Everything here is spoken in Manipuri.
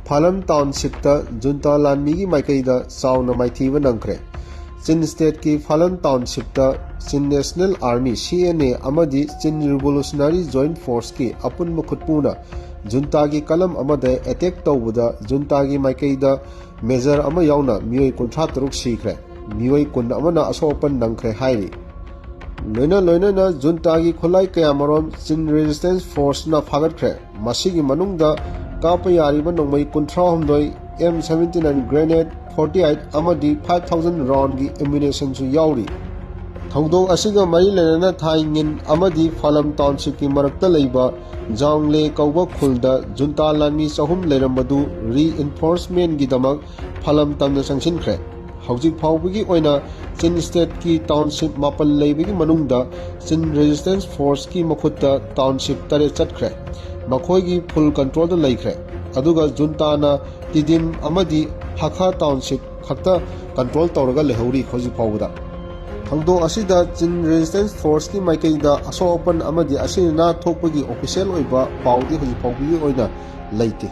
Phalam Township ta junta lanmi gi maikai da sauna maithiba nangkre. Chin State ki Phalam Township ta Chin National Army CNA amadi Chin Revolutionary Joint Force ki apun mukhutpuna junta gi kalam amade attack tawbuda junta gi maikai da major ama yauna mioi 53 sikre. Mioi kun amana asopan nangkre hairi. Loina na junta gi khulai kaya marom Chin Resistance Force na phagat kre. Masigi manungda Kapa yariba nongmai kuntra homdoi M79 grenade 48 amadi 5000 round gi ammunition su yauri. Thongdong asiga mari lenana thaingin amadi Phalam Township ki marakta leiba Jangle kauba khulda junta lanmi sahum leirambadu reinforcement gi damak Phalam tamna sangsinkhre. Hojik phawbigi oina Chin State ki Township mapal leibigi manungda Chin Resistance Force ki makhutta Township tare chatkre. Makhoigi full control da laikre. Aduga junta na Tidim amadi Hakha Township khakta control tawraga lehauri hoji phawda. Thangdo asida Chin Resistance Force ki maikai da aso open amadi asina thokpagi official oiba pawdi hoji phawbi oina laite.